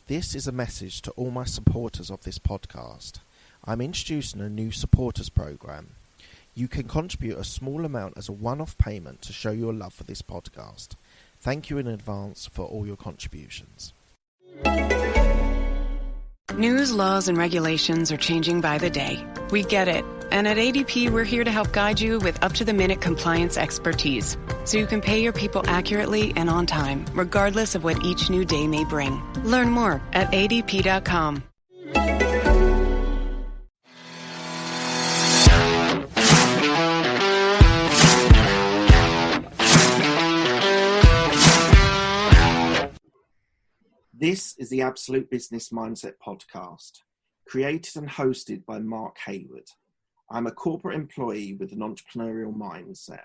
This is a message to all my supporters of this podcast. I'm introducing a new supporters program. You can contribute a small amount as a one-off payment to show your love for this podcast. Thank you in advance for all your contributions. News, laws, and regulations are changing by the day. We get it. And at ADP, we're here to help guide you with up-to-the-minute compliance expertise, so you can pay your people accurately and on time, regardless of what each new day may bring. Learn more at adp.com. This is the Absolute Business Mindset podcast, created and hosted by Mark Hayward. I'm a corporate employee with an entrepreneurial mindset.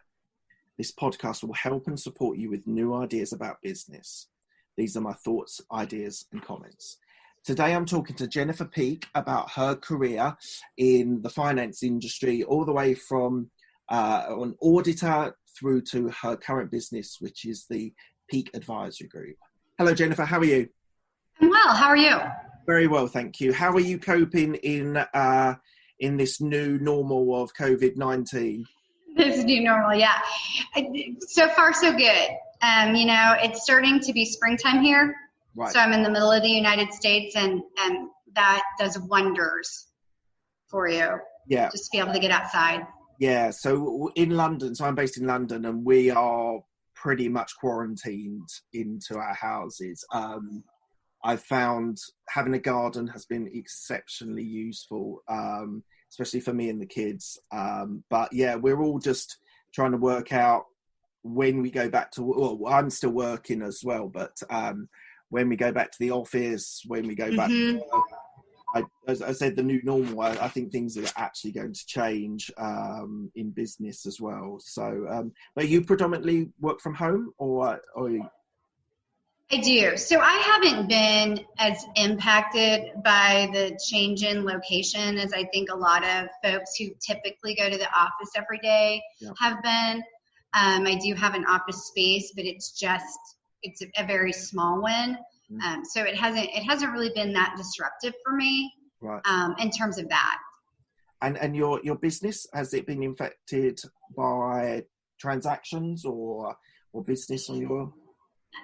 This podcast will help and support you with new ideas about business. These are my thoughts, ideas, and comments. Today I'm talking to Jennifer Peake about her career in the finance industry, all the way from an auditor through to her current business, which is the Peake Advisory Group. Hello, Jennifer. How are you? I'm well. How are you? Very well, thank you. How are you coping in this new normal of COVID-19? This new normal, yeah. So far, so good. It's starting to be springtime here. Right. So I'm in the middle of the United States, and that does wonders for you. Yeah. Just to be able to get outside. Yeah. So in London, so I'm based in London, and we are pretty much quarantined into our houses. I've found having a garden has been exceptionally useful, especially for me and the kids. But yeah, we're all just trying to work out when we go back to, well, I'm still working as well, but when we go back to the office, when we go back to, as I said, the new normal, I think things are actually going to change in business as well. So, but you predominantly work from home or I do. So I haven't been as impacted by the change in location as I think a lot of folks who typically go to the office every day have been. I do have an office space, but it's a very small one. So it hasn't really been that disruptive for me, right, in terms of that. And your business, has it been affected by transactions or business on your?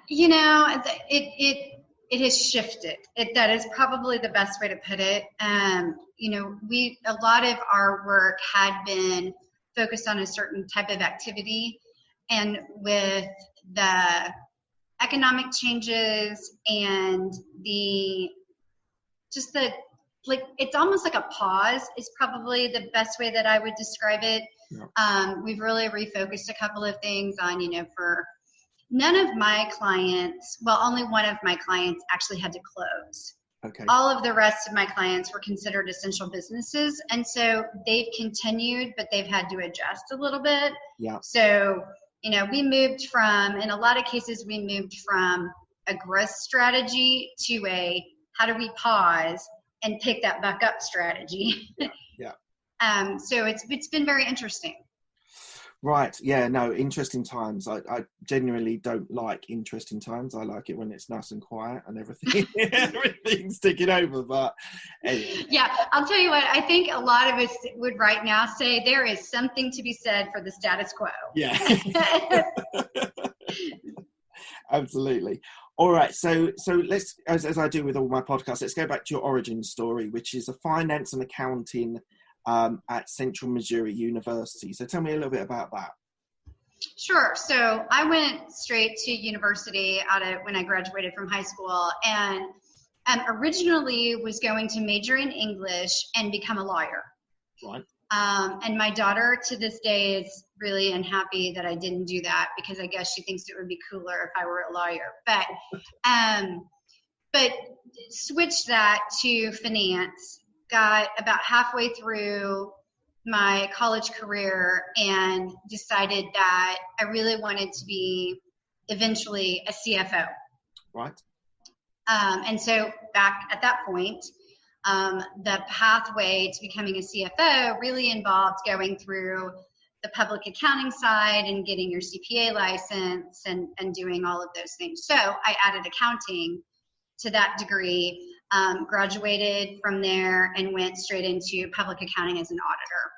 It has shifted. That is probably the best way to put it. A lot of our work had been focused on a certain type of activity, and with the economic changes and it's almost like a pause is probably the best way that I would describe it. Yeah. We've really refocused a couple of things on, for none of my clients, well, only one of my clients actually had to close. Okay. All of the rest of my clients were considered essential businesses. And so they've continued, but they've had to adjust a little bit. Yeah. So, in a lot of cases, we moved from a growth strategy to a how do we pause and pick that back up strategy. Yeah. So it's been very interesting. Right. Yeah. No, interesting times. I genuinely don't like interesting times. I like it when it's nice and quiet and everything's ticking over. But anyway. Yeah, I'll tell you what. I think a lot of us would right now say there is something to be said for the status quo. Yeah. Absolutely. All right. So let's, as I do with all my podcasts, let's go back to your origin story, which is a finance and accounting at Central Missouri University. So tell me a little bit about that. Sure. So I went straight to university when I graduated from high school, and originally was going to major in English and become a lawyer. Right. And my daughter to this day is really unhappy that I didn't do that, because I guess she thinks it would be cooler if I were a lawyer. But switched that to finance. Got about halfway through my college career and decided that I really wanted to be eventually a CFO. Right. And so back at that point, the pathway to becoming a CFO really involved going through the public accounting side and getting your CPA license and doing all of those things. So I added accounting to that degree, graduated from there, and went straight into public accounting as an auditor.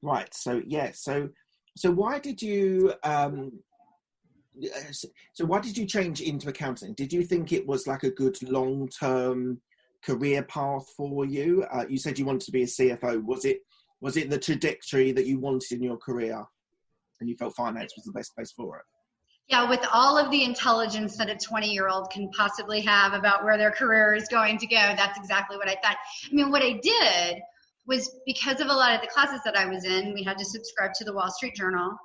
Right. So yeah. So why did you why did you change into accounting? Did you think it was like a good long-term career path for you? You said you wanted to be a CFO. Was it the trajectory that you wanted in your career, and you felt finance was the best place for it? Yeah, with all of the intelligence that a 20-year-old can possibly have about where their career is going to go, that's exactly what I thought. I mean, what I did was, because of a lot of the classes that I was in, we had to subscribe to the Wall Street Journal.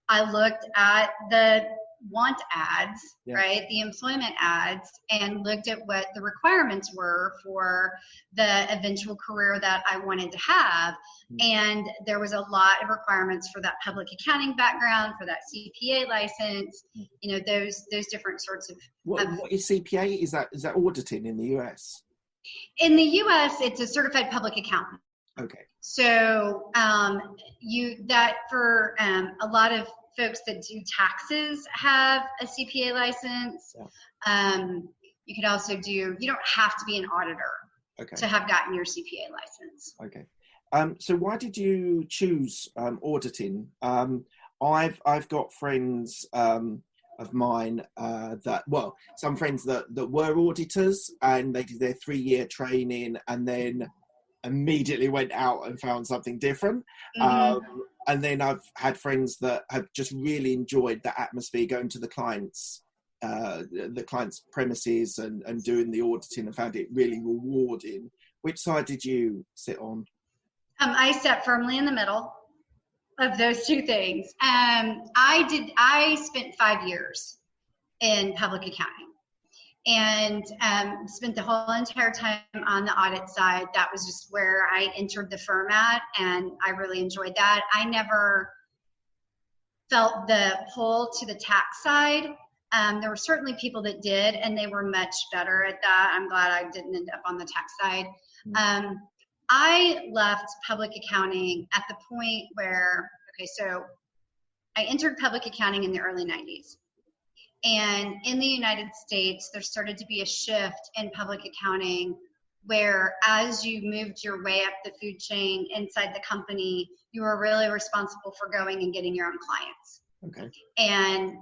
I looked at the want ads, right, the employment ads, and looked at what the requirements were for the eventual career that I wanted to have. And there was a lot of requirements for that public accounting background, for that CPA license, you know, those different sorts of. What is CPA? Is that auditing in the US? In the US, it's a certified public accountant. Okay. So for a lot of folks that do taxes have a CPA license. You could also you don't have to be an auditor to have gotten your CPA license. Okay. So why did you choose auditing? I've got friends of mine some friends that were auditors, and they did their 3-year training and then immediately went out and found something different. And then I've had friends that have just really enjoyed the atmosphere, going to the client's premises and doing the auditing, and found it really rewarding. Which side did you sit on? I sat firmly in the middle of those two things. I spent 5 years in public accounting, and spent the whole entire time on the audit side. That was just where I entered the firm at, and I really enjoyed that. I never felt the pull to the tax side. There were certainly people that did, and they were much better at that. I'm glad I didn't end up on the tax side. I left public accounting at the point where, so I entered public accounting in the early 90s. And in the United States, there started to be a shift in public accounting where, as you moved your way up the food chain inside the company, you were really responsible for going and getting your own clients. Okay. And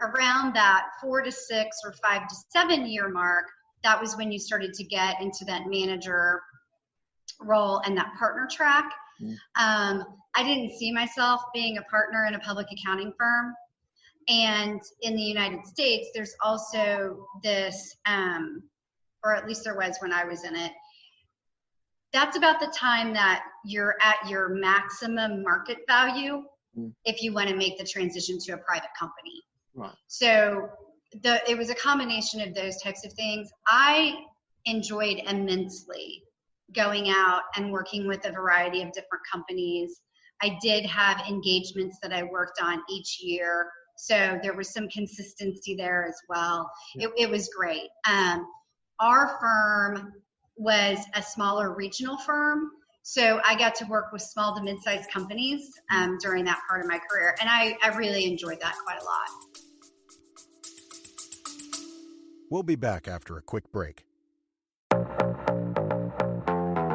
around that 4 to 6 or 5 to 7 year mark, that was when you started to get into that manager role and that partner track. I didn't see myself being a partner in a public accounting firm. And in the United States, there's also this, or at least there was when I was in it, that's about the time that you're at your maximum market value if you want to make the transition to a private company. Right. So it was a combination of those types of things. I enjoyed immensely going out and working with a variety of different companies. I did have engagements that I worked on each year, so there was some consistency there as well. It was great. Our firm was a smaller regional firm, so I got to work with small to mid-sized companies during that part of my career, and I really enjoyed that quite a lot. We'll be back after a quick break.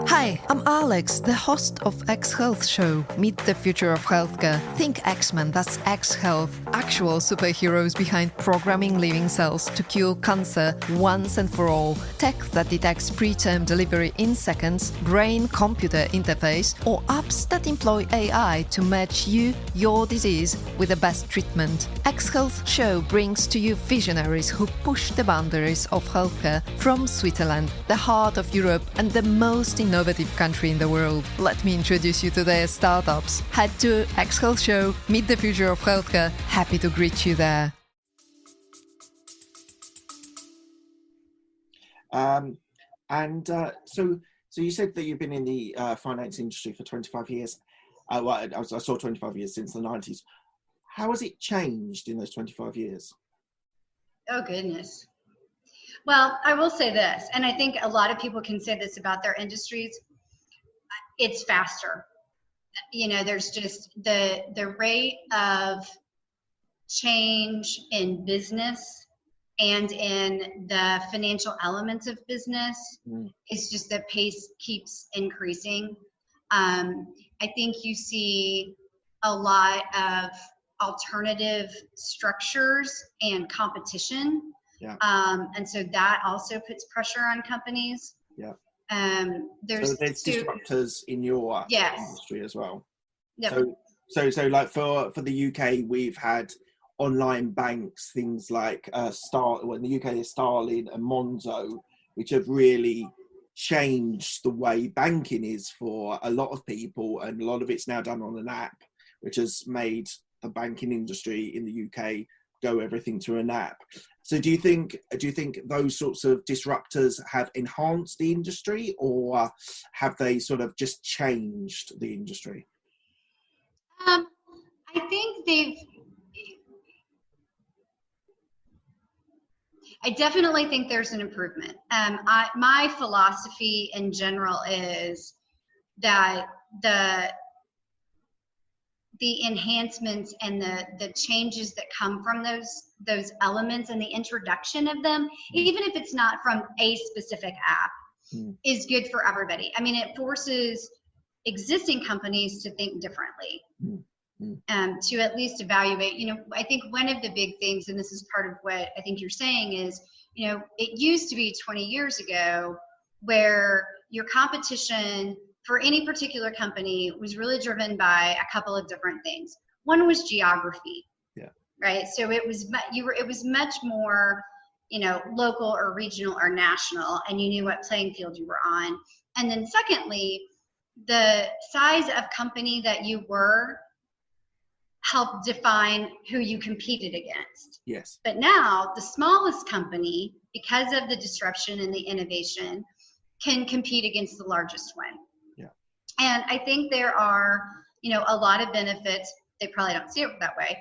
Hi, I'm Alex, the host of X Health Show. Meet the future of healthcare. Think X-Men, that's X Health. Actual superheroes behind programming living cells to cure cancer once and for all. Tech that detects preterm delivery in seconds, brain-computer interface, or apps that employ AI to match you, your disease, with the best treatment. X Health Show brings to you visionaries who push the boundaries of healthcare from Switzerland, the heart of Europe and the most innovative country in the world. Let me introduce you to their startups. Head to X Health Show, meet the future of healthcare. Happy to greet you there. So you said that you've been in the finance industry for 25 years. I saw 25 years since the 90s. How has it changed in those 25 years? Oh, goodness. Well, I will say this, and I think a lot of people can say this about their industries. It's faster. You know, there's just the rate of change in business and in the financial elements of business. It's just the pace keeps increasing. I think you see a lot of alternative structures and competition. Yeah. And so that also puts pressure on companies. Yeah. There's disruptors in your yes. industry as well. Yep. So like for the UK, we've had online banks, things like in the UK is Starling and Monzo, which have really changed the way banking is for a lot of people, and a lot of it's now done on an app, which has made the banking industry in the UK go everything to an app. So do you think those sorts of disruptors have enhanced the industry, or have they sort of just changed the industry? I think I definitely think there's an improvement. My philosophy in general is that the enhancements and the changes that come from those elements and the introduction of them, even if it's not from a specific app, is good for everybody. I mean, it forces existing companies to think differently, to at least evaluate. I think one of the big things, and this is part of what I think you're saying, is, it used to be 20 years ago where your competition for any particular company was really driven by a couple of different things. One was geography. Yeah. Right. So it was much more, local or regional or national, and you knew what playing field you were on. And then secondly, the size of company that you were helped define who you competed against. Yes. But now the smallest company, because of the disruption and the innovation, can compete against the largest one. Yeah. And I think there are, a lot of benefits. They probably don't see it that way,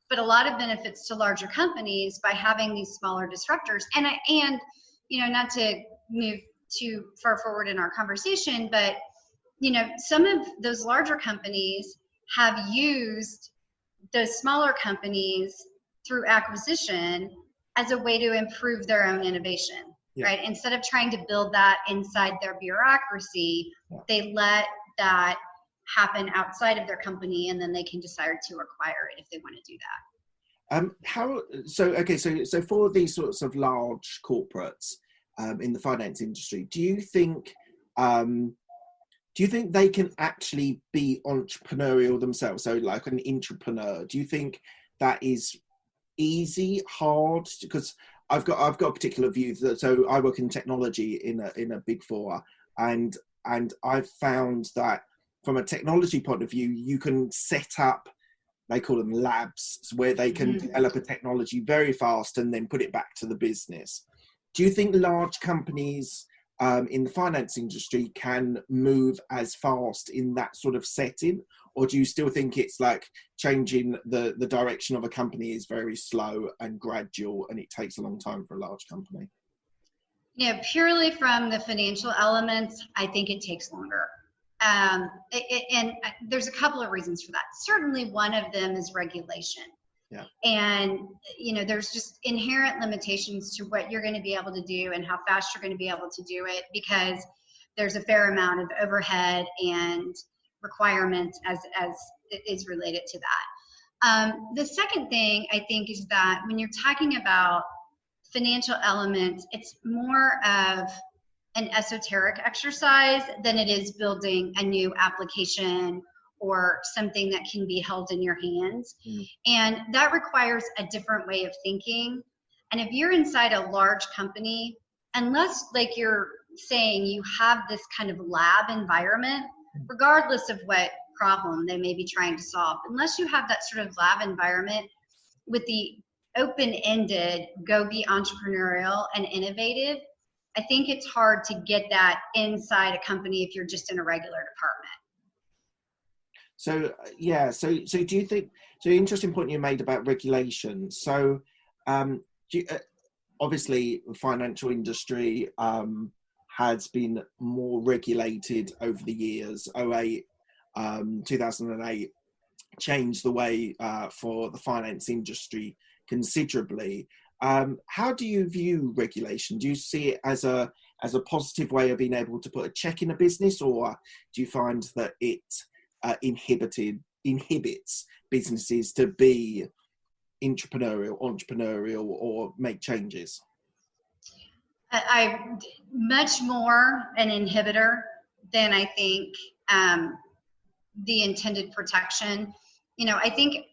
but a lot of benefits to larger companies by having these smaller disruptors. And not to move too far forward in our conversation, but some of those larger companies have used those smaller companies through acquisition as a way to improve their own innovation. Yeah. Right? Instead of trying to build that inside their bureaucracy, they let that happen outside of their company, and then they can decide to acquire it if they want to do that. So for these sorts of large corporates in the finance industry, do you think they can actually be entrepreneurial themselves? So like an entrepreneur, do you think that is easy, hard? Because I've got a particular view so I work in technology in a big four, and I've found that from a technology point of view, you can set up, they call them labs, where they can develop a technology very fast and then put it back to the business. Do you think large companies in the finance industry can move as fast in that sort of setting, or do you still think it's like changing the direction of a company is very slow and gradual, and it takes a long time for a large company? Purely from the financial elements, I think it takes longer. And there's a couple of reasons for that. Certainly one of them is regulation. Yeah. And, there's just inherent limitations to what you're going to be able to do and how fast you're going to be able to do it, because there's a fair amount of overhead and requirements as is related to that. The second thing I think is that when you're talking about financial elements, it's more of an esoteric exercise than it is building a new application or something that can be held in your hands. And that requires a different way of thinking. And if you're inside a large company, unless, like you're saying, you have this kind of lab environment, regardless of what problem they may be trying to solve, unless you have that sort of lab environment with the open-ended, go be entrepreneurial and innovative, I think it's hard to get that inside a company if you're just in a regular department. So do you think, so interesting point you made about regulation. So obviously the financial industry has been more regulated over the years. 2008 changed the way for the finance industry considerably. How do you view regulation? Do you see it as a positive way of being able to put a check in a business, or do you find that it inhibits businesses to be entrepreneurial, or make changes? I much more an inhibitor than I think the intended protection. I think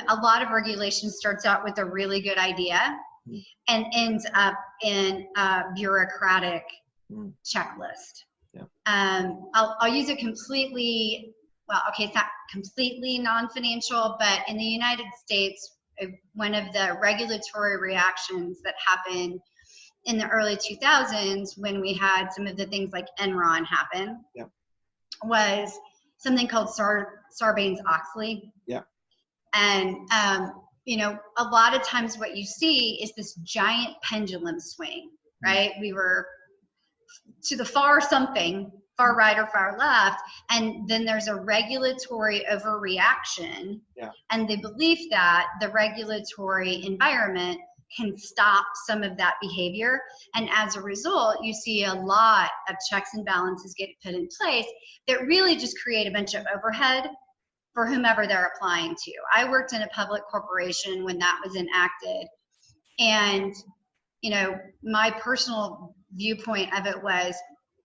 a lot of regulation starts out with a really good idea and ends up in a bureaucratic checklist. Yeah. I'll use it completely. Well, okay, it's not completely non-financial, but in the United States, one of the regulatory reactions that happened in the early 2000s, when we had some of the things like Enron happen, was something called Sarbanes-Oxley. Yeah. And, a lot of times what you see is this giant pendulum swing, right? We were to the far right or far left, and then there's a regulatory overreaction, and the belief that the regulatory environment can stop some of that behavior. And as a result, you see a lot of checks and balances get put in place that really just create a bunch of overhead for whomever they're applying to. I worked in a public corporation when that was enacted, and my personal viewpoint of it was,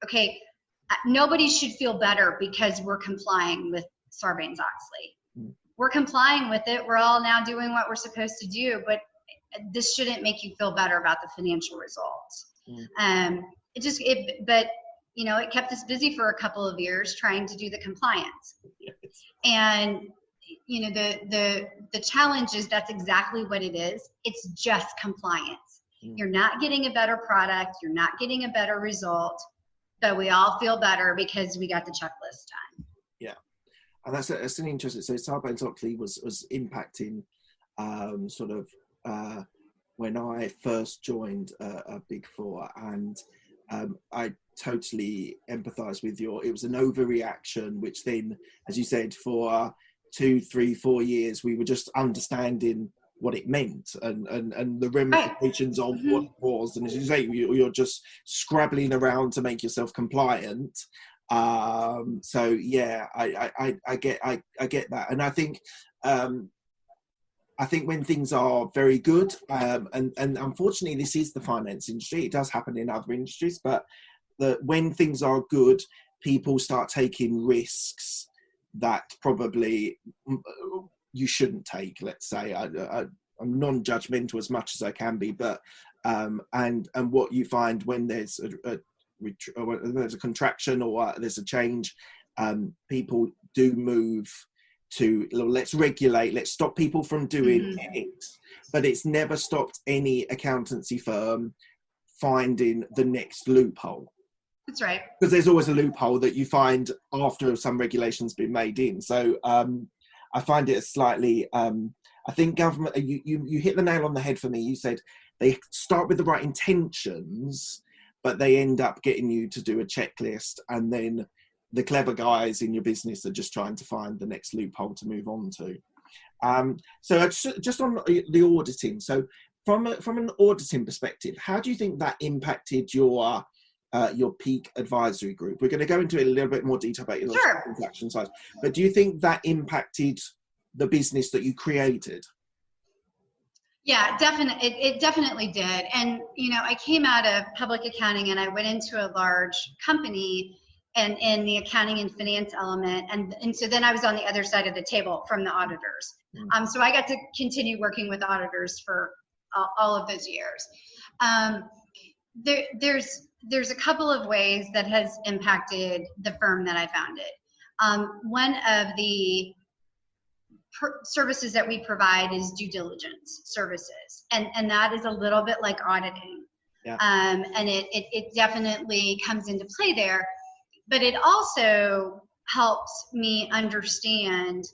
okay, nobody should feel better because we're complying with Sarbanes-Oxley. We're complying with it. We're all now doing what we're supposed to do, but this shouldn't make you feel better about the financial results. It kept us busy for a couple of years trying to do the compliance. And the challenge is that's exactly what it is. It's just compliance. You're not getting a better product. You're not getting a better result, but we all feel better because we got the checklist done. Yeah. And that's an interesting. So Sarbanes-Oxley was impacting when I first joined a Big Four, and I totally empathize with it was an overreaction, which then, as you said, for 2, 3, 4 years, we were just understanding what it meant and the ramifications of what it was. And as you say, you're just scrabbling around to make yourself compliant. So yeah, I get that. And I think when things are very good, and unfortunately this is the finance industry, it does happen in other industries, but when things are good, people start taking risks that probably you shouldn't take, let's say. I'm non-judgmental as much as I can be, but and what you find when there's a contraction or there's a change, people do move to, let's regulate, let's stop people from doing X. But it's never stopped any accountancy firm finding the next loophole. That's right. Because there's always a loophole that you find after some regulation's been made in. So I find it a slightly, I think government, you hit the nail on the head for me. You said they start with the right intentions, but they end up getting you to do a checklist, and then the clever guys in your business are just trying to find the next loophole to move on to. So just on the auditing. So from an auditing perspective, how do you think that impacted your peak advisory group? We're going to go into it a little bit more detail about your transaction size, but do you think that impacted the business that you created? Yeah, definitely. It definitely did. And, I came out of public accounting and I went into a large company and in the accounting and finance element. And so then I was on the other side of the table from the auditors. So I got to continue working with auditors for all of those years. There's a couple of ways that has impacted the firm that I founded. One of the services that we provide is due diligence services, and that is a little bit like auditing. Yeah. And it definitely comes into play there, but it also helps me understand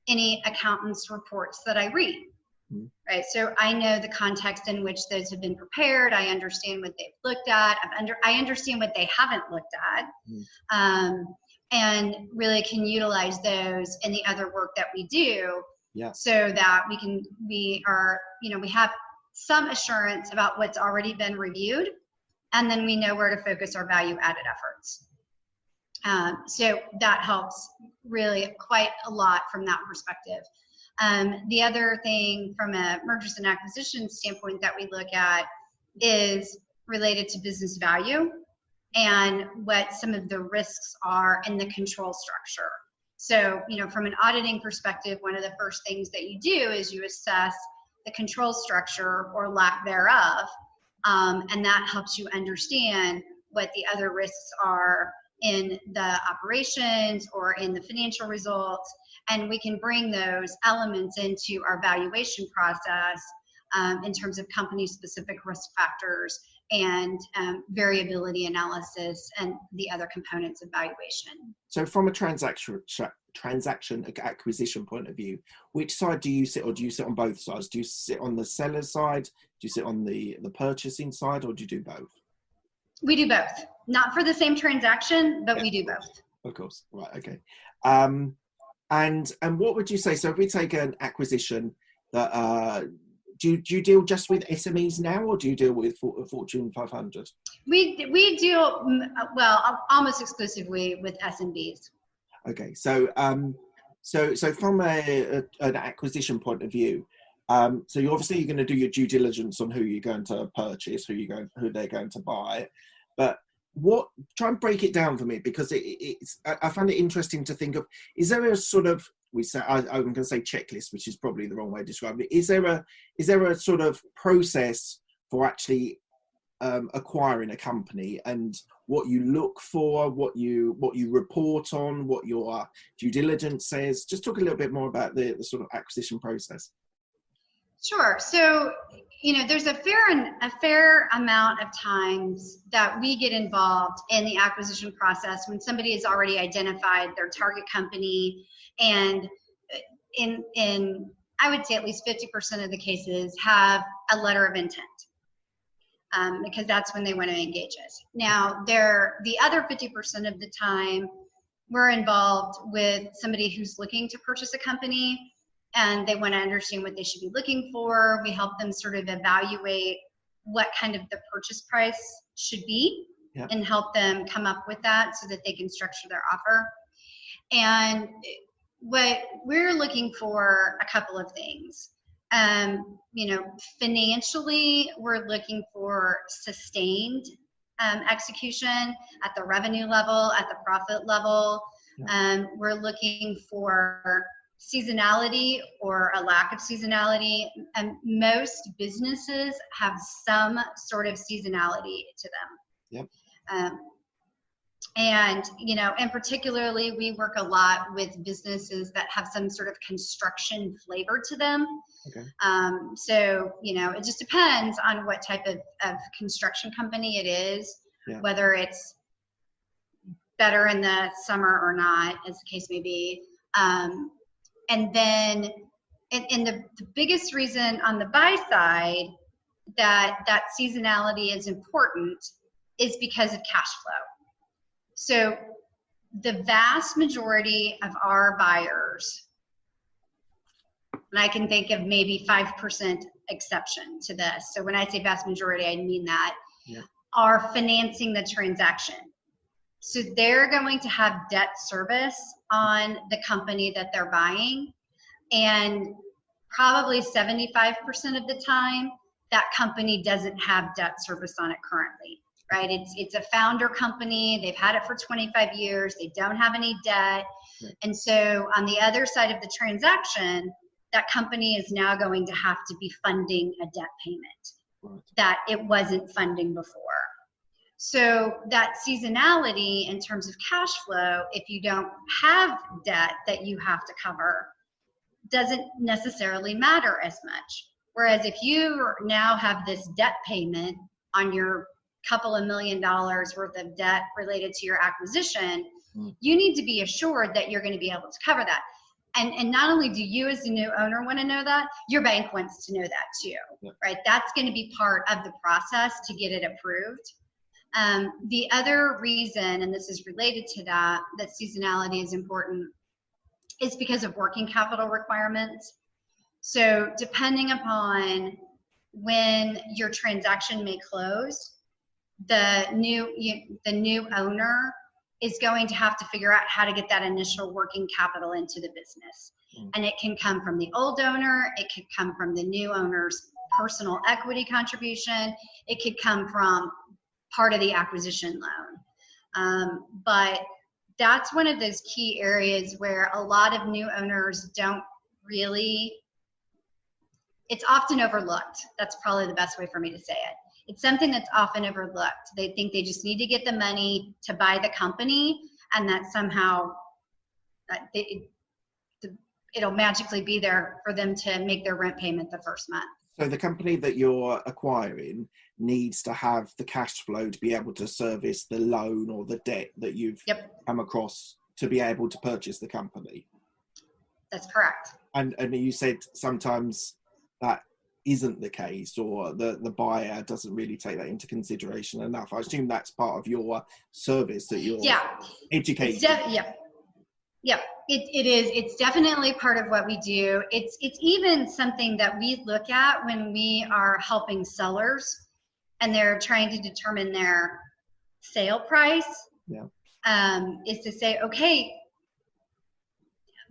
any accountant's reports that I read. Right. So I know the context in which those have been prepared. I understand what they've looked at. I understand what they haven't looked at, and really can utilize those in the other work that we do. Yeah. So that we have some assurance about what's already been reviewed, and then we know where to focus our value-added efforts. So that helps really quite a lot from that perspective. The other thing from a mergers and acquisitions standpoint that we look at is related to business value and what some of the risks are in the control structure. So, from an auditing perspective, one of the first things that you do is you assess the control structure or lack thereof, and that helps you understand what the other risks are in the operations or in the financial results, and we can bring those elements into our valuation process in terms of company-specific risk factors and variability analysis and the other components of valuation. So from a transaction acquisition point of view, which side do you sit, or do you sit on both sides? Do you sit on the seller's side? Do you sit on the purchasing side, or do you do both? We do both. Not for the same transaction, but we do both. Of course. Right. Okay. And what would you say? So if we take an acquisition that do you deal just with SMEs now, or do you deal with Fortune 500? We deal almost exclusively with SMBs. Okay. So from an acquisition point of view, so you're going to do your due diligence on who you're going to purchase, who they're going to buy, but try and break it down for me, because I find it interesting to think of, is there a sort of, I'm going to say checklist, which is probably the wrong way to describe it. Is there a sort of process for actually acquiring a company, and what you look for, what you report on, what your due diligence says? Just talk a little bit more about the sort of acquisition process. Sure. So, there's a fair amount of times that we get involved in the acquisition process when somebody has already identified their target company, and in I would say at least 50% of the cases have a letter of intent, because that's when they want to engage us. Now, the other 50% of the time, we're involved with somebody who's looking to purchase a company, and they want to understand what they should be looking for. We help them sort of evaluate what kind of the purchase price should be, and help them come up with that so that they can structure their offer. And what we're looking for, a couple of things. Financially, we're looking for sustained execution at the revenue level, at the profit level. We're looking for seasonality or a lack of seasonality, and most businesses have some sort of seasonality to them. And particularly we work a lot with businesses that have some sort of construction flavor to them. Okay. So it just depends on what type of construction company it is, whether it's better in the summer or not, as the case may be. And then, the biggest reason on the buy side that seasonality is important is because of cash flow. So the vast majority of our buyers, and I can think of maybe 5% exception to this. So when I say vast majority, I mean that, are financing the transaction. So they're going to have debt service on the company that they're buying, and probably 75% of the time, that company doesn't have debt service on it currently, right? It's a founder company. They've had it for 25 years. They don't have any debt. Right. And so on the other side of the transaction, that company is now going to have to be funding a debt payment that it wasn't funding before. So that seasonality in terms of cash flow, if you don't have debt that you have to cover, doesn't necessarily matter as much. Whereas if you now have this debt payment on your couple of $1 million worth of debt related to your acquisition, you need to be assured that you're going to be able to cover that. And not only do you as the new owner want to know that, your bank wants to know that too, right? That's going to be part of the process to get it approved. The other reason, and this is related to that seasonality is important, is because of working capital requirements. So depending upon when your transaction may close, the new owner is going to have to figure out how to get that initial working capital into the business. And it can come from the old owner, it could come from the new owner's personal equity contribution, it could come from part of the acquisition loan. But that's one of those key areas where a lot of new owners don't really, it's often overlooked. That's probably the best way for me to say it. It's something that's often overlooked. They think they just need to get the money to buy the company, and that somehow it'll magically be there for them to make their rent payment the first month. So the company that you're acquiring needs to have the cash flow to be able to service the loan or the debt that you've come across to be able to purchase the company. That's correct. And you said sometimes that isn't the case, or the buyer doesn't really take that into consideration enough. I assume that's part of your service that you're educating. It is. It's definitely part of what we do. It's even something that we look at when we are helping sellers and they're trying to determine their sale price. Is to say, okay,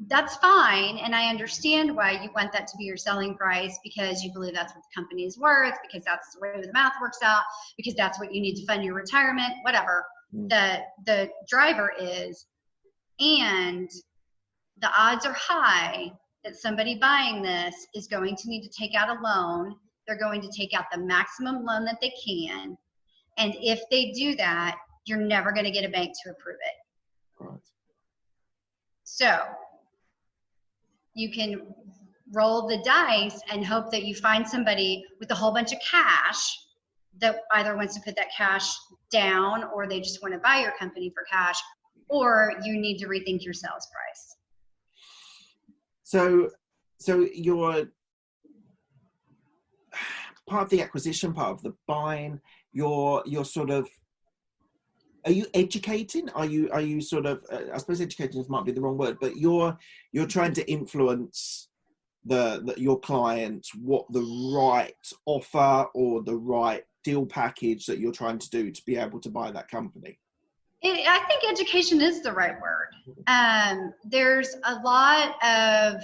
that's fine, and I understand why you want that to be your selling price, because you believe that's what the company is worth, because that's the way the math works out, because that's what you need to fund your retirement, whatever the driver is. And the odds are high that somebody buying this is going to need to take out a loan. They're going to take out the maximum loan that they can, and if they do that, you're never going to get a bank to approve it. Right. So you can roll the dice and hope that you find somebody with a whole bunch of cash that either wants to put that cash down, or they just want to buy your company for cash, or you need to rethink your sales price. So you're part of the acquisition, part of the buying. You're sort of, are you educating? Are you sort of, I suppose educating might be the wrong word, but you're trying to influence your client what the right offer or the right deal package that you're trying to do to be able to buy that company? I think education is the right word. There's a lot of,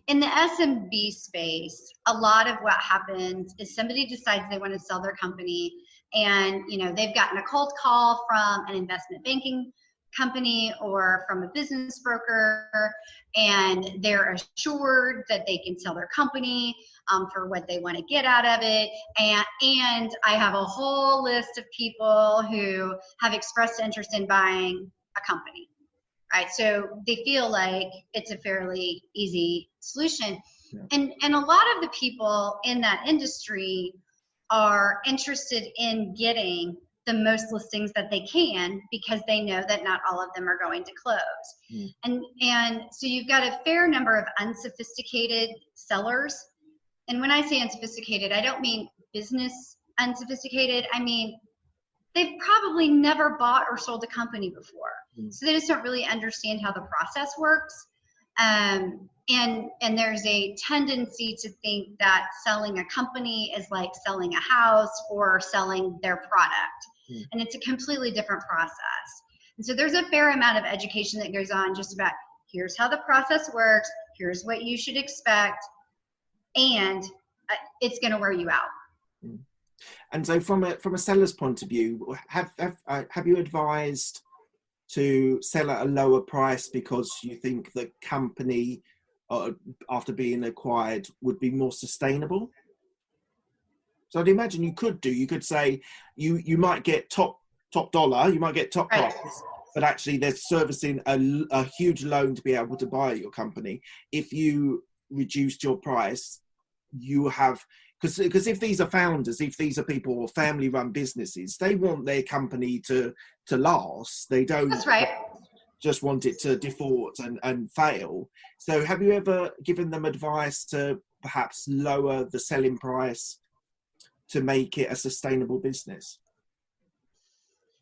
in the SMB space, a lot of what happens is somebody decides they want to sell their company, and they've gotten a cold call from an investment banking company or from a business broker, and they're assured that they can sell their company for what they want to get out of it. And I have a whole list of people who have expressed interest in buying a company, right? So they feel like it's a fairly easy solution. Yeah. And a lot of the people in that industry are interested in getting the most listings that they can, because they know that not all of them are going to close. And so you've got a fair number of unsophisticated sellers. And when I say unsophisticated, I don't mean business unsophisticated. I mean, they've probably never bought or sold a company before. So they just don't really understand how the process works. And there's a tendency to think that selling a company is like selling a house or selling their product. And it's a completely different process. And so there's a fair amount of education that goes on just about, here's how the process works, here's what you should expect, and it's going to wear you out. And so from a seller's point of view, have you advised to sell at a lower price because you think the company, after being acquired, would be more sustainable? So I'd imagine you could say you might get top dollar, you might get top price, but actually they're servicing a huge loan to be able to buy your company. If you reduced your price, you have, because if these are founders, if these are people or family run businesses, they want their company to last. They don't just want it to default and fail. So have you ever given them advice to perhaps lower the selling price to make it a sustainable business?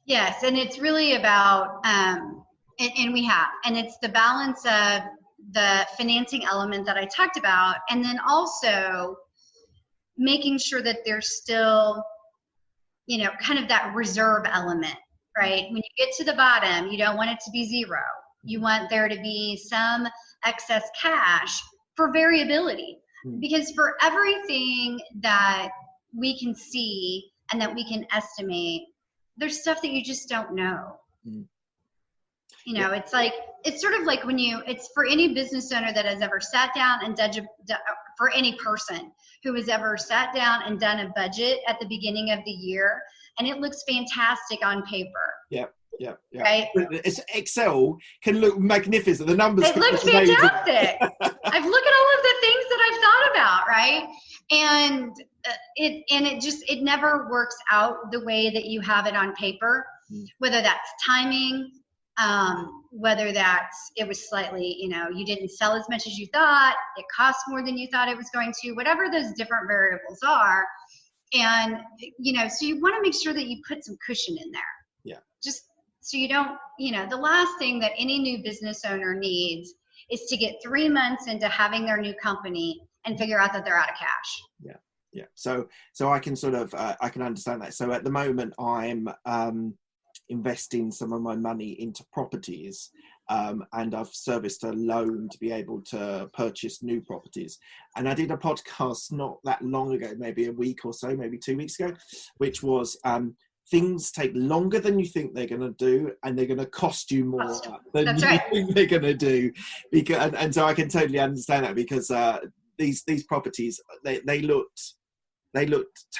Yes, and it's really about, and we have, and it's the balance of the financing element that I talked about, and then also making sure that there's still, kind of that reserve element, right? When you get to the bottom, you don't want it to be zero. You want there to be some excess cash for variability. Because for everything that we can see and that we can estimate, there's stuff that you just don't know. It's sort of like it's for any business owner that has ever sat down and for any person who has ever sat down and done a budget at the beginning of the year, and it looks fantastic on paper. Yeah. Right? Excel can look magnificent. The numbers. It looks fantastic. I've looked at all of the things that I've thought about, right? And it never works out the way that you have it on paper, whether that's timing, whether that's it was slightly, you didn't sell as much as you thought, it cost more than you thought it was going to, whatever those different variables are. And, so you want to make sure that you put some cushion in there. Yeah. Just so you don't, the last thing that any new business owner needs is to get 3 months into having their new company and figure out that they're out of cash. Yeah. So I can sort of, I can understand that. So at the moment I'm investing some of my money into properties, and I've serviced a loan to be able to purchase new properties. And I did a podcast not that long ago, maybe a week or so, maybe 2 weeks ago, which was things take longer than you think they're going to do, and they're going to cost you more than you think they're going to do. And so I can totally understand that, because these properties, they looked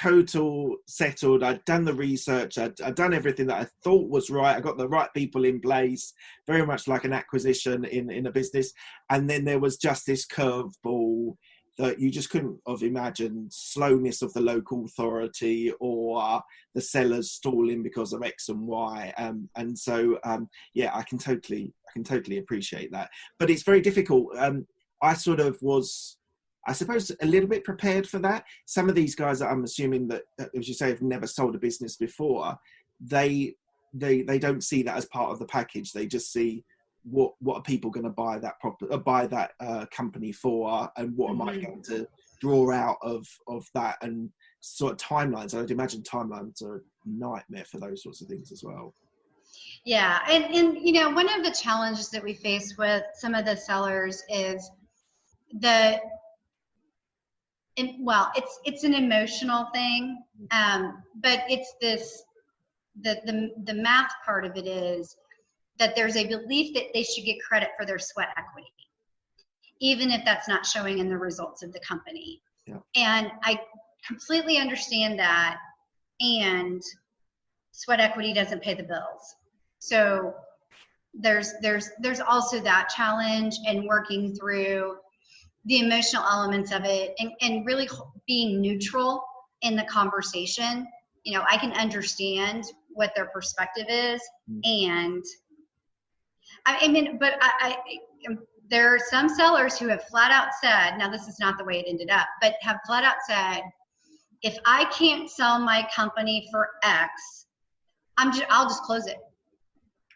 total settled. I'd done the research. I'd done everything that I thought was right. I got the right people in place, very much like an acquisition in a business. And then there was just this curveball that you just couldn't have imagined: slowness of the local authority, or the sellers stalling because of X and Y. And so, I can totally appreciate that. But it's very difficult. I sort of was, I suppose, a little bit prepared for that. Some of these guys that I'm assuming that, as you say, have never sold a business before, they don't see that as part of the package. They just see what are people going to buy that company for, and what am I going to draw out of that, and sort of timelines. I'd imagine timelines are a nightmare for those sorts of things as well. Yeah, and one of the challenges that we face with some of the sellers is it's an emotional thing, but it's this the math part of it is that there's a belief that they should get credit for their sweat equity, even if that's not showing in the results of the company. Yeah. And I completely understand that, and sweat equity doesn't pay the bills. So there's also that challenge, and working through the emotional elements of it, and really being neutral in the conversation. I can understand what their perspective is, and there are some sellers who have flat out said, now this is not the way it ended up, but have flat out said, if I can't sell my company for X, I'll just close it.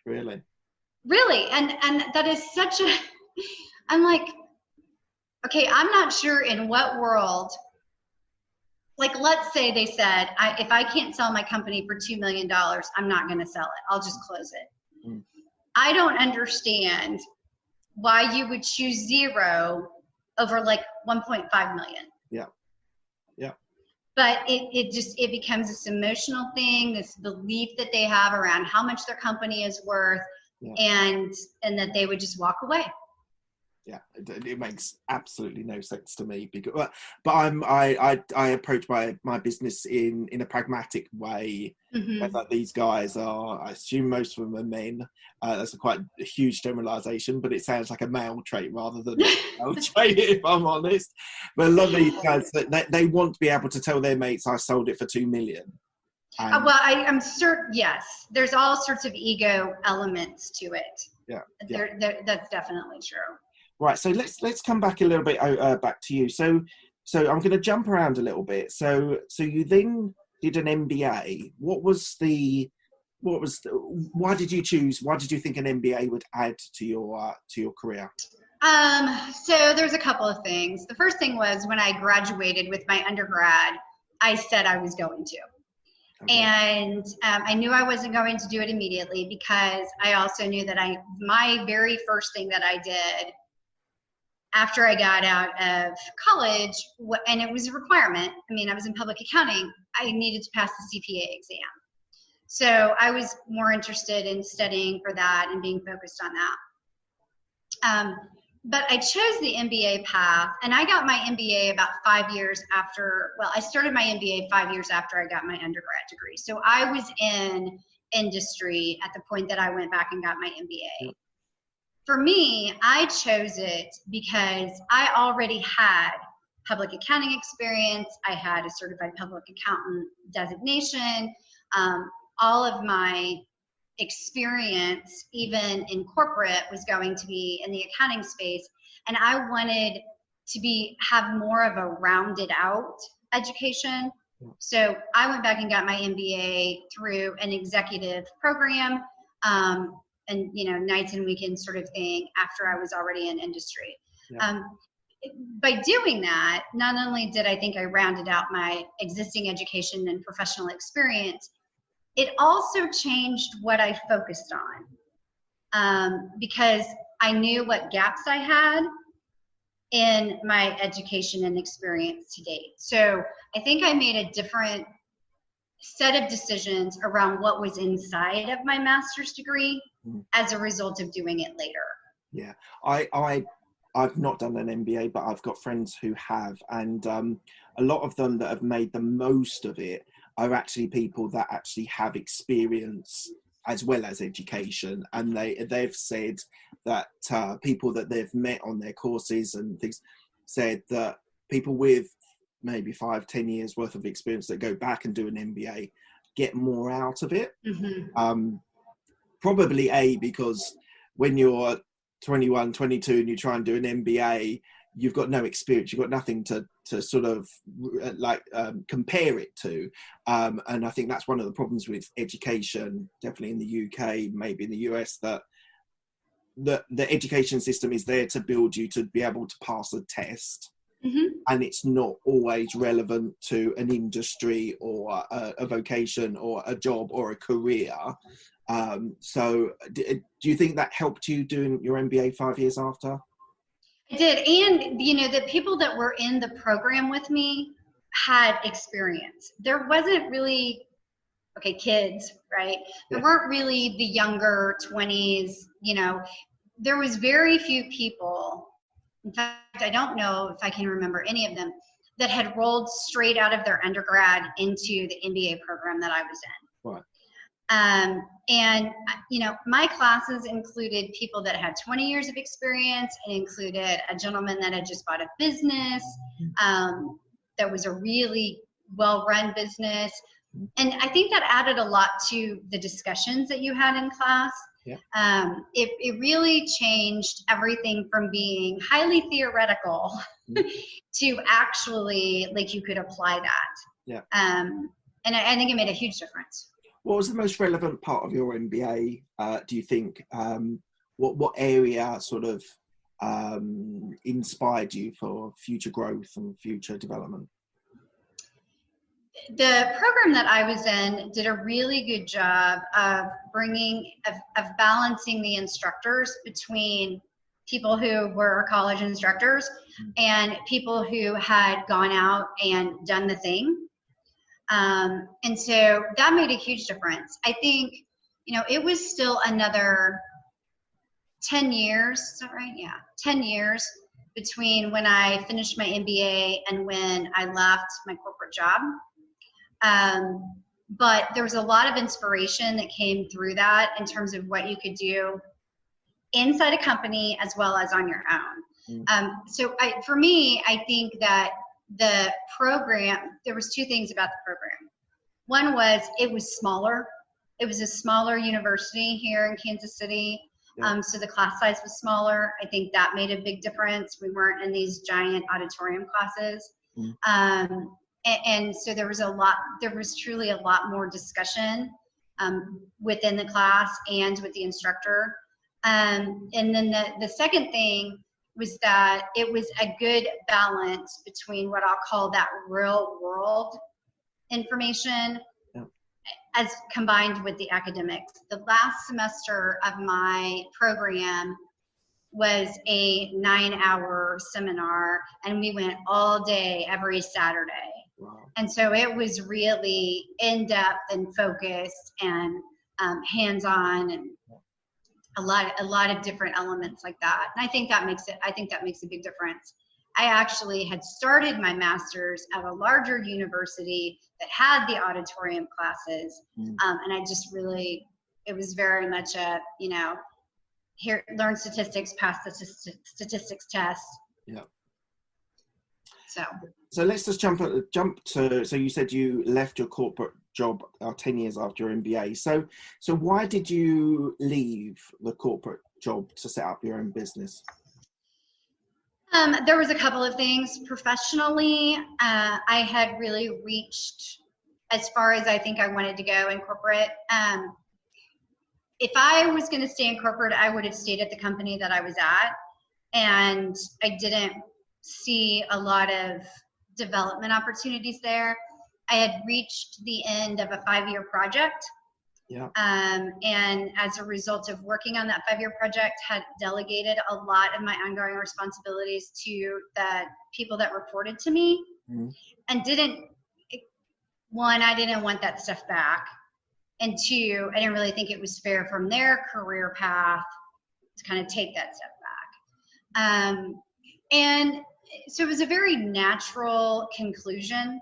Really? And that is such a, I'm like, okay, I'm not sure in what world, like, let's say they said, if I can't sell my company for $2 million, I'm not going to sell it. I'll just close it. I don't understand why you would choose zero over like 1.5 million. Yeah. But it becomes this emotional thing, this belief that they have around how much their company is worth, and that they would just walk away. Yeah, it makes absolutely no sense to me, because I approach my business in a pragmatic way. Whether these guys are, I assume most of them are men. That's quite a huge generalization, but it sounds like a male trait rather than a male trait, if I'm honest. But a lot of these guys, they want to be able to tell their mates, I sold it for 2 million. Well, I'm certain, yes, there's all sorts of ego elements to it. Yeah. That's definitely true. Right, so let's come back a little bit back to you. So I'm going to jump around a little bit. So you then did an MBA. Why did you think an MBA would add to your career? So there's a couple of things. The first thing was when I graduated with my undergrad, I said I was going to. Okay. And I knew I wasn't going to do it immediately because I also knew that my very first thing that I did after I got out of college, and it was a requirement. I mean, I was in public accounting. I needed to pass the CPA exam. So I was more interested in studying for that and being focused on that. But I chose the MBA path, and I got my MBA about 5 years after, well, I started my MBA 5 years after I got my undergrad degree. So I was in industry at the point that I went back and got my MBA. For me, I chose it because I already had public accounting experience. I had a certified public accountant designation. All of my experience, even in corporate, was going to be in the accounting space, and I wanted to have more of a rounded out education. So I went back and got my MBA through an executive program, and nights and weekends sort of thing after I was already in industry. Yeah. By doing that, not only did I think I rounded out my existing education and professional experience, it also changed what I focused on, because I knew what gaps I had in my education and experience to date. So I think I made a different set of decisions around what was inside of my master's degree as a result of doing it later. Yeah, I've not done an MBA, but I've got friends who have, and a lot of them that have made the most of it are actually people that actually have experience as well as education, and they've said that people that they've met on their courses and things said that people with maybe 5-10 years worth of experience that go back and do an MBA get more out of it. Mm-hmm. Probably because when you're 21, 22 and you try and do an MBA, you've got no experience, you've got nothing to sort of compare it to. And I think that's one of the problems with education, definitely in the UK, maybe in the US, that the education system is there to build you to be able to pass a test. Mm-hmm. And it's not always relevant to an industry or a vocation or a job or a career. So do you think that helped you doing your MBA 5 years after? It did. And, the people that were in the program with me had experience. There wasn't really, kids, right? There weren't really the younger 20s, there was very few people. In fact, I don't know if I can remember any of them that had rolled straight out of their undergrad into the MBA program that I was in. Right. And my classes included people that had 20 years of experience. It included a gentleman that had just bought a business, that was a really well-run business. And I think that added a lot to the discussions that you had in class. Yeah. It really changed everything from being highly theoretical to actually, you could apply that. Yeah. And I think it made a huge difference. What was the most relevant part of your MBA, do you think? What area sort of inspired you for future growth and future development? The program that I was in did a really good job of balancing the instructors between people who were college instructors and people who had gone out and done the thing. And so that made a huge difference. I think, it was still another 10 years, is that right? Yeah, 10 years between when I finished my MBA and when I left my corporate job. But there was a lot of inspiration that came through that in terms of what you could do inside a company as well as on your own. So for me, I think that the program, there was two things about the program. One was it was smaller. It was a smaller university here in Kansas City. Yeah. So the class size was smaller. I think that made a big difference. We weren't in these giant auditorium classes. And so there was truly a lot more discussion within the class and with the instructor. And then the second thing was that it was a good balance between what I'll call that real world information as combined with the academics. The last semester of my program was a 9-hour seminar, and we went all day every Saturday. Wow. And so it was really in-depth and focused and hands-on, and a lot of different elements like that. And I think that makes a big difference. I actually had started my master's at a larger university that had the auditorium classes. And I just really, it was very much a, here, learn statistics, pass the statistics test. Yeah. So let's just jump to, so you said you left your corporate job 10 years after your MBA. So why did you leave the corporate job to set up your own business? There was a couple of things. Professionally, I had really reached as far as I think I wanted to go in corporate. If I was going to stay in corporate, I would have stayed at the company that I was at. And I didn't see a lot of development opportunities there. I had reached the end of a 5-year project. Yeah. And as a result of working on that 5-year project, had delegated a lot of my ongoing responsibilities to the people that reported to me, and I didn't want that stuff back. And 2, I didn't really think it was fair from their career path to kind of take that step back. And so it was a very natural conclusion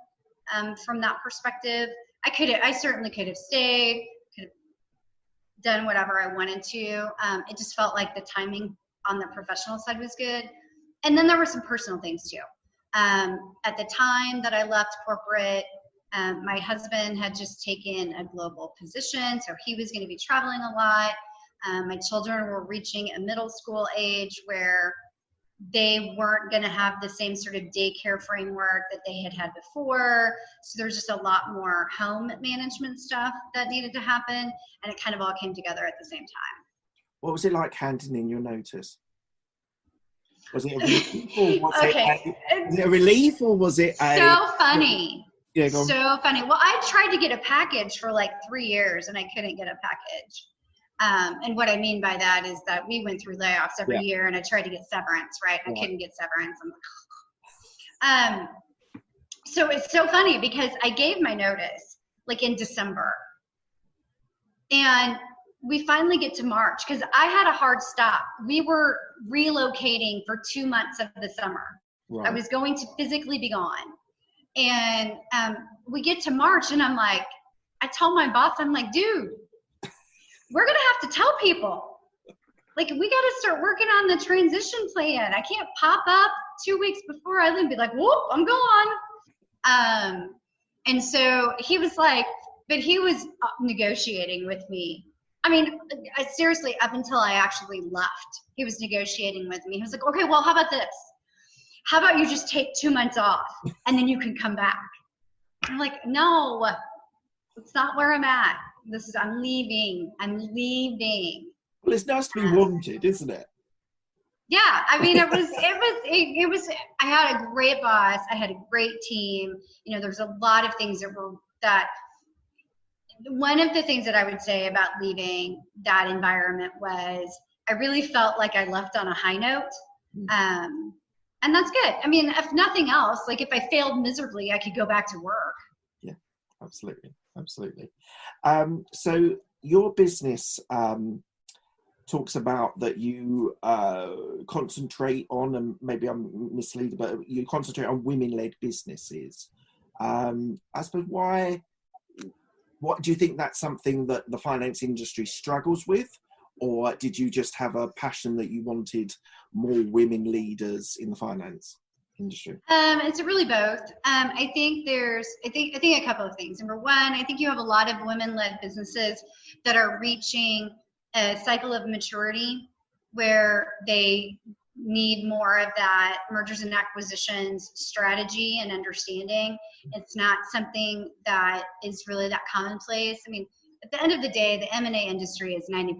from that perspective. I certainly could have stayed, could have done whatever I wanted to. It just felt like the timing on the professional side was good. And then there were some personal things too. At the time that I left corporate, my husband had just taken a global position, so he was going to be traveling a lot. My children were reaching a middle school age where they weren't going to have the same sort of daycare framework that they had before. So there was just a lot more home management stuff that needed to happen, and it kind of all came together at the same time. What was it like handing in your notice? Was it a relief, or was it a relief, or was it so funny? Yeah, so funny. Well, I tried to get a package for like 3 years, and I couldn't get a package. And what I mean by that is that we went through layoffs every year, and I tried to get severance, right? I couldn't get severance. I'm like, so it's so funny because I gave my notice like in December, and we finally get to March because I had a hard stop. We were relocating for 2 months of the summer. Right. I was going to physically be gone. And we get to March, and I'm like, I told my boss, I'm like, dude, we're going to have to tell people. Like, we got to start working on the transition plan. I can't pop up 2 weeks before I leave and be like, whoop, I'm gone. And so he was like, but he was negotiating with me. I mean, seriously, up until I actually left, he was negotiating with me. He was like, okay, well, how about this? How about you just take 2 months off and then you can come back? I'm like, no, that's not where I'm at. I'm leaving. Well, it's nice to be wanted, isn't it? Yeah, I mean, it was, I had a great boss. I had a great team. There's a lot of things one of the things that I would say about leaving that environment was I really felt like I left on a high note. And that's good. I mean, if nothing else, like if I failed miserably, I could go back to work. Yeah, absolutely. So your business talks about that you concentrate on, and maybe I'm misleading, but you concentrate on women-led businesses. I suppose what do you think that's something that the finance industry struggles with? Or did you just have a passion that you wanted more women leaders in the finance industry? It's really both. I think a couple of things. Number one, I think you have a lot of women-led businesses that are reaching a cycle of maturity where they need more of that mergers and acquisitions strategy and understanding. It's not something that is really that commonplace. I mean, at the end of the day, the M&A industry is 90%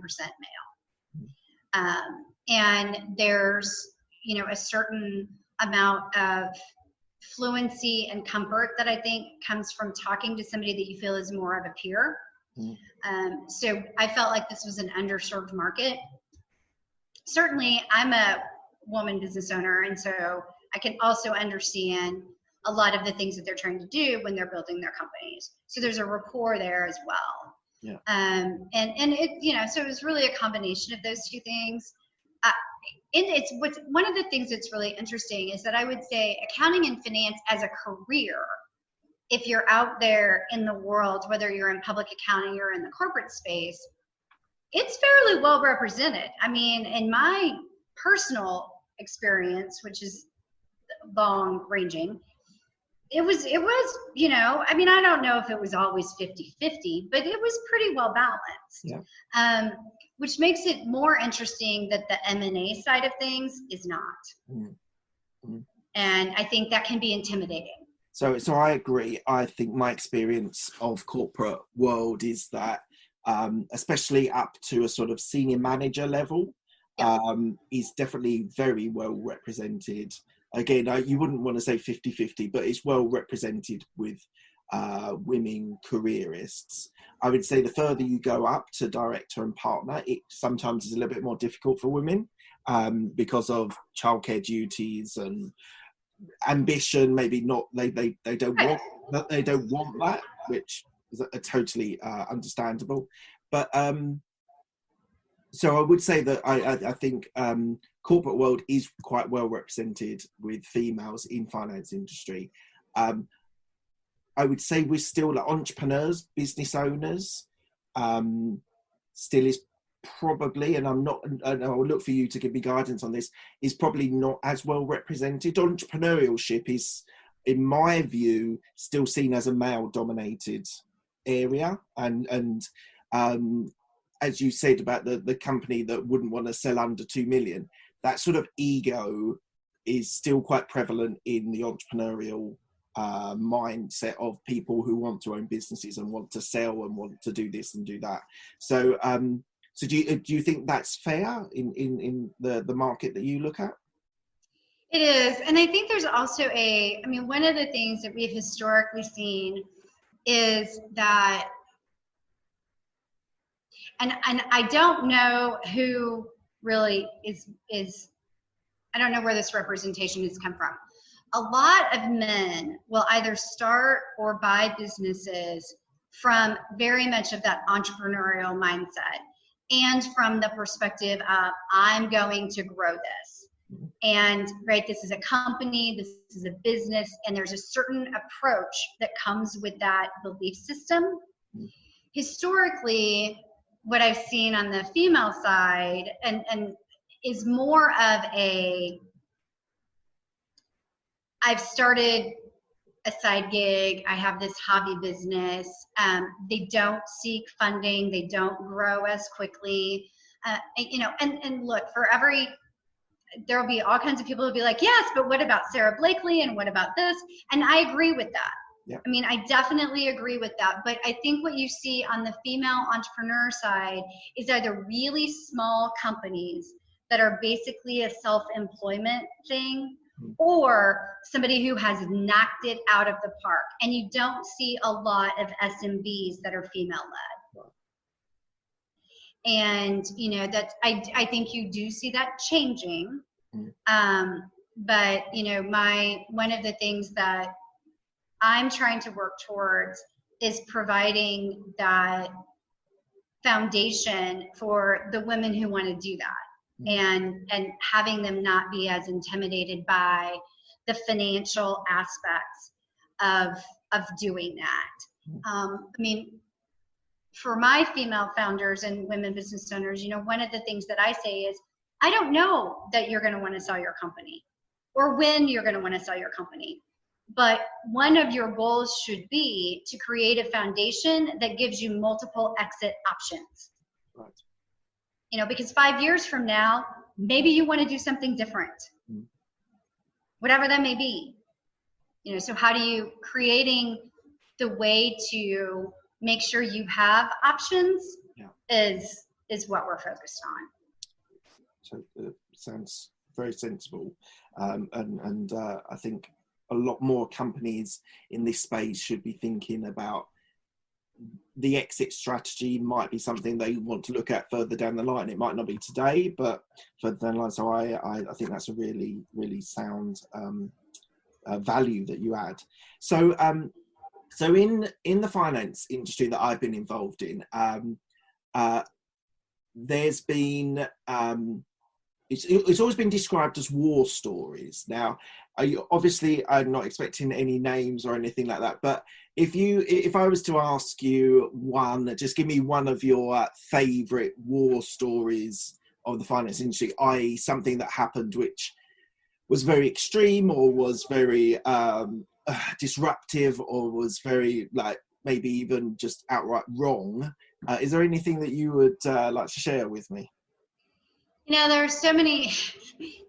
male. And there's a certain amount of fluency and comfort that I think comes from talking to somebody that you feel is more of a peer. So I felt like this was an underserved market. Certainly, I'm a woman business owner, and so I can also understand a lot of the things that they're trying to do when they're building their companies. So there's a rapport there as well. Yeah. And it, so it was really a combination of those two things. And one of the things that's really interesting is that I would say accounting and finance as a career, if you're out there in the world, whether you're in public accounting or in the corporate space, it's fairly well represented. I mean, in my personal experience, which is long ranging, it was, I mean, I don't know if it was always 50-50, but it was pretty well balanced. Yeah. Which makes it more interesting that the M&A side of things is not. Mm-hmm. And I think that can be intimidating. So I agree. I think my experience of corporate world is that, especially up to a sort of senior manager level, is definitely very well represented. Again, you wouldn't want to say 50-50, but it's well represented with women careerists. I would say the further you go up to director and partner, it sometimes is a little bit more difficult for women because of childcare duties and ambition. Maybe not. They don't want that, which is totally understandable. But so I would say that I think corporate world is quite well represented with females in finance industry. I would say we're still like entrepreneurs, business owners, still is probably, and I'll look for you to give me guidance on this, is probably not as well represented. Entrepreneurship is, in my view, still seen as a male-dominated area. And as you said about the company that wouldn't want to sell under 2 million, that sort of ego is still quite prevalent in the entrepreneurial mindset of people who want to own businesses and want to sell and want to do this and do that. So so do you think that's fair in the market that you look at? It is. And I think there's also one of the things that we've historically seen is that, and I don't know who really is I don't know where this representation has come from. A lot of men will either start or buy businesses from very much of that entrepreneurial mindset and from the perspective of, I'm going to grow this. And right, this is a company, this is a business, and there's a certain approach that comes with that belief system. Historically, what I've seen on the female side and is more of I've started a side gig, I have this hobby business. They don't seek funding, they don't grow as quickly. And look, there'll be all kinds of people who'll be like, yes, but what about Sarah Blakely and what about this? And I agree with that. Yeah. I mean, I definitely agree with that. But I think what you see on the female entrepreneur side is either really small companies that are basically a self-employment thing, or somebody who has knocked it out of the park. And you don't see a lot of SMBs that are female-led. And, I think you do see that changing. But, one of the things that I'm trying to work towards is providing that foundation for the women who want to do that. And having them not be as intimidated by the financial aspects of doing that. For my female founders and women business owners, one of the things that I say is, I don't know that you're going to want to sell your company or when you're going to want to sell your company. But one of your goals should be to create a foundation that gives you multiple exit options. Right. Because 5 years from now, maybe you want to do something different, whatever that may be. So how do you creating the way to make sure you have options is what we're focused on. So sounds very sensible. And I think a lot more companies in this space should be thinking about the exit strategy. Might be something they want to look at further down the line. It might not be today, but further down the line. So I think that's a really, really sound value that you add. So so in the finance industry that I've been involved in, there's been it's always been described as war stories. Now, obviously, I'm not expecting any names or anything like that, but if I was to ask you one, just give me one of your favourite war stories of the finance industry, i.e. something that happened which was very extreme or was very disruptive or was very, like, maybe even just outright wrong. Is there anything that you would like to share with me? You know, there's so many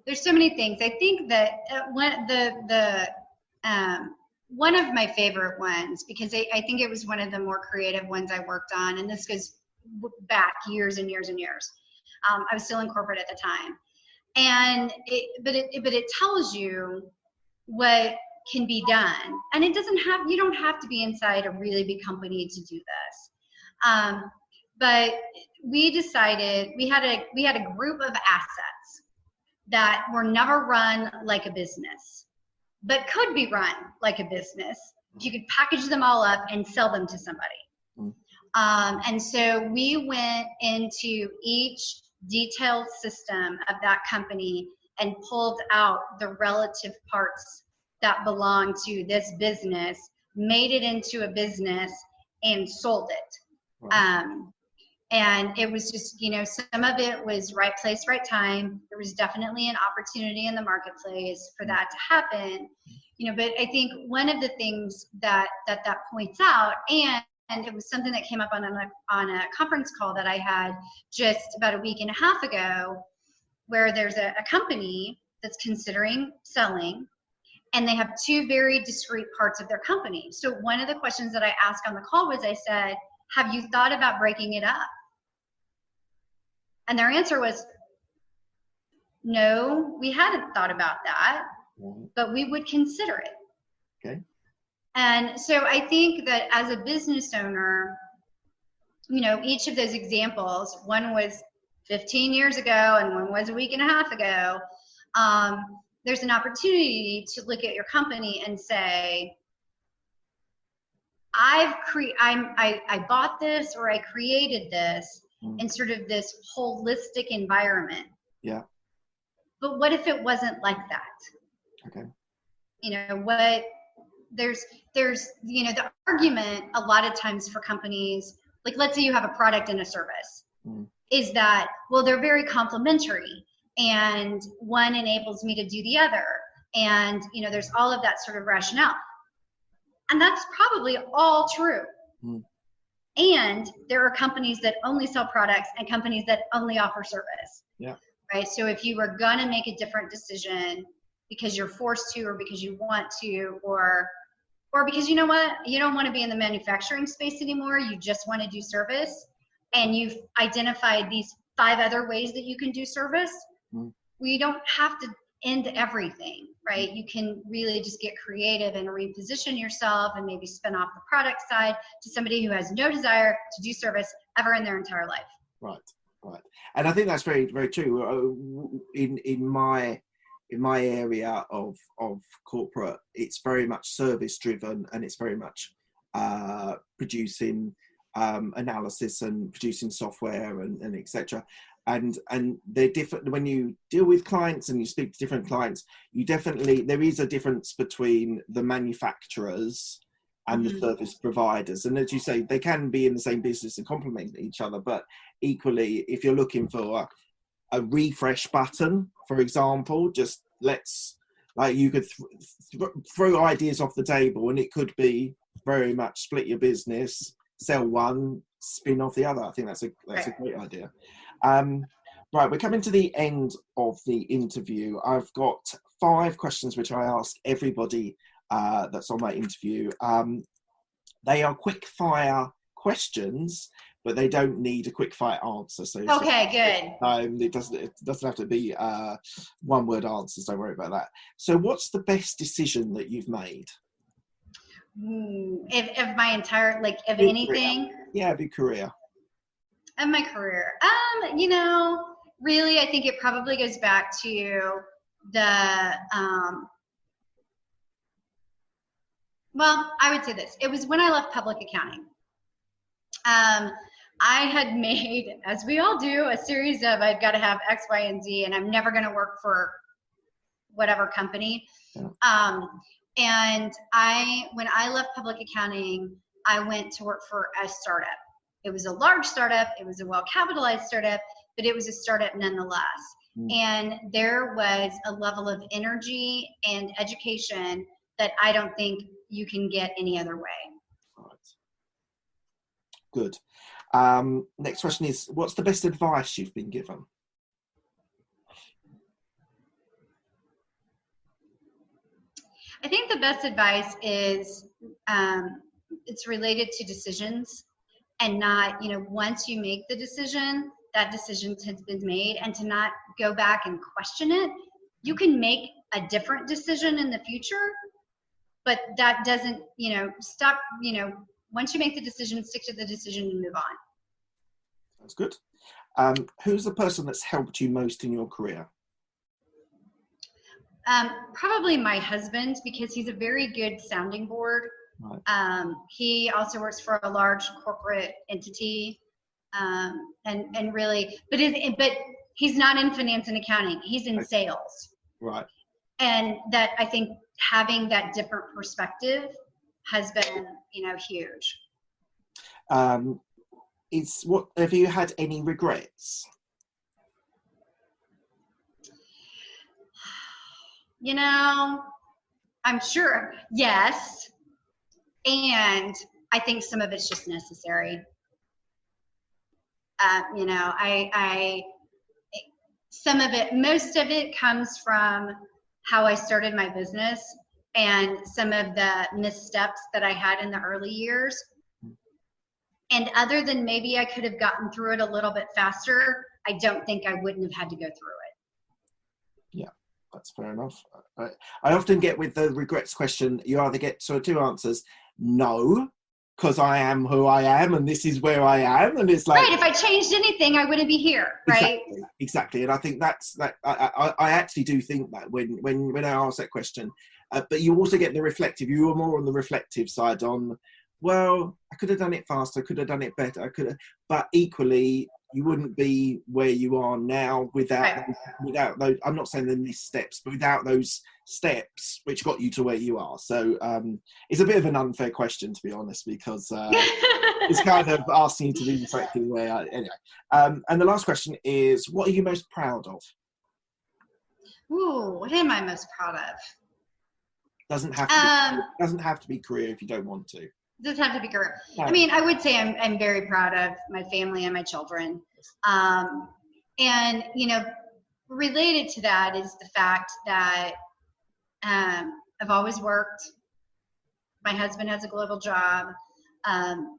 things. I think that one of my favorite ones, because I think it was one of the more creative ones I worked on, and this goes back years and years and years. I was still in corporate at the time, and but it tells you what can be done, and you don't have to be inside a really big company to do this. But we decided we had a group of assets that were never run like a business, but could be run like a business if you could package them all up and sell them to somebody. And so we went into each detailed system of that company and pulled out the relative parts that belong to this business, made it into a business, and sold it. Wow. And it was just, you know, some of it was right place, right time. There was definitely an opportunity in the marketplace for that to happen, you know. But I think one of the things that points out, and it was something that came up on a conference call that I had just about a week and a half ago, where there's a company that's considering selling, and they have two very discrete parts of their company. So one of the questions that I asked on the call was, I said, have you thought about breaking it up? And their answer was, no, we hadn't thought about that, but we would consider it. Okay. And so I think that as a business owner, you know, each of those examples, one was 15 years ago and one was a week and a half ago, there's an opportunity to look at your company and say, I bought this, or I created this in sort of this holistic environment. Yeah. But what if it wasn't like that? Okay. You know, there's, you know, the argument a lot of times for companies, like let's say you have a product and a service, is that, well, they're very complementary and one enables me to do the other. And, you know, there's all of that sort of rationale. And that's probably all true. And there are companies that only sell products and companies that only offer service. Yeah. Right. So if you were going to make a different decision because you're forced to, or because you want to, or because, you know what, you don't want to be in the manufacturing space anymore, you just want to do service, and you've identified these 5 other ways that you can do service, well, you don't have to end everything, right? You can really just get creative and reposition yourself and maybe spin off the product side to somebody who has no desire to do service ever in their entire life. Right. And I think that's very, very true. In my area of corporate, it's very much service driven, and it's very much producing analysis and producing software and etc. And they're different. When you deal with clients and you speak to different clients, there is a difference between the manufacturers and the service providers. And as you say, they can be in the same business and complement each other. But equally, if you're looking for a refresh button, for example, just you could throw ideas off the table, and it could be very much split your business, sell one, spin off the other. I think that's a great idea. Right, we're coming to the end of the interview. I've got 5 questions which I ask everybody that's on my interview. They are quick fire questions, but they don't need a quick fire answer. So okay, good. It doesn't have to be one word answers. Don't worry about that. So what's the best decision that you've made? Of my entire, like, of anything? Yeah, of your career. Of my career. You know, really, I think it probably goes back to the, well, I would say this. It was when I left public accounting. I had made, as we all do, a series of, I've got to have X, Y, and Z, and I'm never going to work for whatever company. Yeah. And when I left public accounting, I went to work for a startup. It was a large startup. It was a well-capitalized startup, but it was a startup nonetheless. And there was a level of energy and education that I don't think you can get any other way. Right. Good. Next question is, what's the best advice you've been given? I think the best advice is it's related to decisions, and not, you know, once you make the decision, that decision has been made, and to not go back and question it. You can make a different decision in the future, but that doesn't, you know, stop, you know, once you make the decision, stick to the decision and move on. That's good. Who's the person that's helped you most in your career? Probably my husband, because he's a very good sounding board. Right. He also works for a large corporate entity, and really, but he's not in finance and accounting. He's in sales. Right. And that, I think, having that different perspective has been, you know, huge. Have you had any regrets? You know, I'm sure, yes. And I think some of it's just necessary. You know, some of it, most of it comes from how I started my business and some of the missteps that I had in the early years. And other than maybe I could have gotten through it a little bit faster, I don't think I wouldn't have had to go through it. Yeah, that's fair enough. I often get with the regrets question, you either get sort of two answers. No, because I am who I am and this is where I am. And it's like, right, if I changed anything, I wouldn't be here, right? Exactly. And I think that's that. I actually do think that when I ask that question, but you also get the reflective. You were more on the reflective side on, well, I could have done it faster, I could have done it better, but equally, you wouldn't be where you are now without those. I'm not saying the missteps, but without those steps, which got you to where you are. So it's a bit of an unfair question, to be honest, because it's kind of asking you to be reflective where. Anyway, and the last question is, what are you most proud of? Ooh, what am I most proud of? Doesn't have to be career if you don't want to. Doesn't have to be career. I mean, I would say I'm very proud of my family and my children. And, you know, related to that is the fact that I've always worked. My husband has a global job.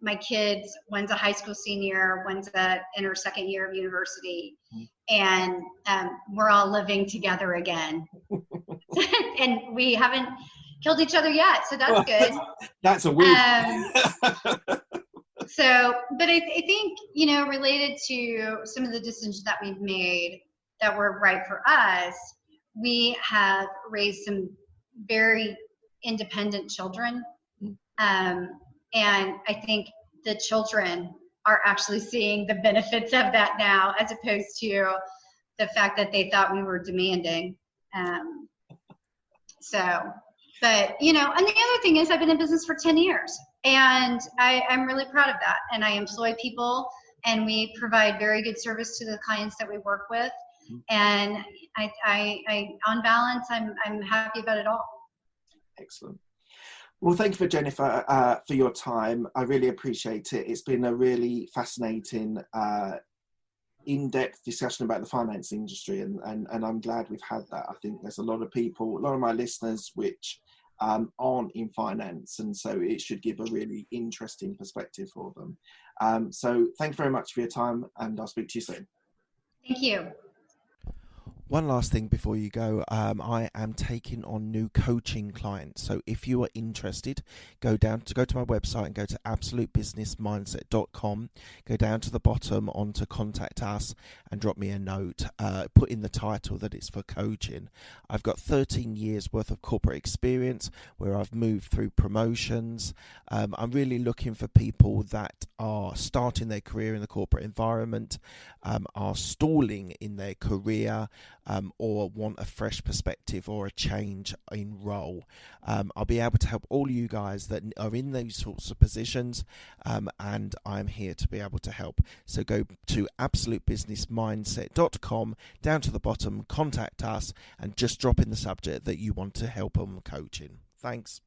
My kids, one's a high school senior, one's in her second year of university. And we're all living together again. And we haven't killed each other yet, so that's good. That's a weird. So, but I think, you know, related to some of the decisions that we've made that were right for us, we have raised some very independent children, and I think the children are actually seeing the benefits of that now, as opposed to the fact that they thought we were demanding. But, you know, and the other thing is I've been in business for 10 years and I'm really proud of that. And I employ people and we provide very good service to the clients that we work with. And I on balance, I'm happy about it all. Excellent. Well, thank you for Jennifer for your time. I really appreciate it. It's been a really fascinating, in-depth discussion about the finance industry, and I'm glad we've had that. I think there's a lot of people, a lot of my listeners, which aren't in finance, and so it should give a really interesting perspective for them. So thank you very much for your time, and I'll speak to you soon. Thank you. One last thing before you go, I am taking on new coaching clients. So if you are interested, go to my website and go to absolutebusinessmindset.com. Go down to the bottom onto contact us and drop me a note. Put in the title that it's for coaching. I've got 13 years worth of corporate experience where I've moved through promotions. I'm really looking for people that are starting their career in the corporate environment, are stalling in their career, or want a fresh perspective or a change in role. I'll be able to help all you guys that are in those sorts of positions, and I'm here to be able to help. So go to absolutebusinessmindset.com, down to the bottom, contact us, and just drop in the subject that you want to help on coaching. Thanks.